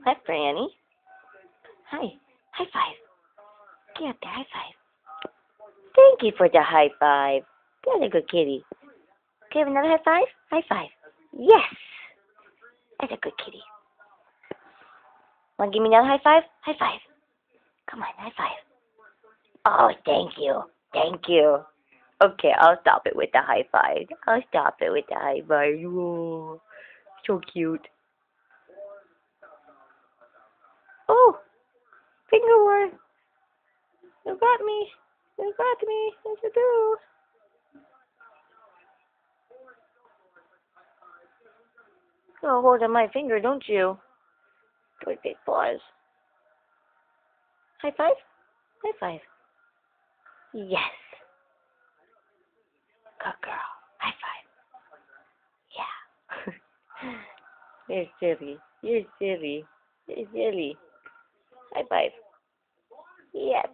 Hi, Franny. Hi. High five. Get up there. High five. Thank you for the high five. That's a good kitty. Okay, have another high five? High five. Yes. That's a good kitty. Want to give me another high five? High five. Come on, high five. Oh, thank you. Thank you. Okay, I'll stop it with the high five. I'll stop it with the high five. Whoa. So cute. Oh, finger war. You got me. You got me. Yes, you do. You hold on my finger, don't you? Good big paws. High five? High five. Yes. Good girl. High five. Yeah. You're silly. You're silly. You're silly. High five. Yes.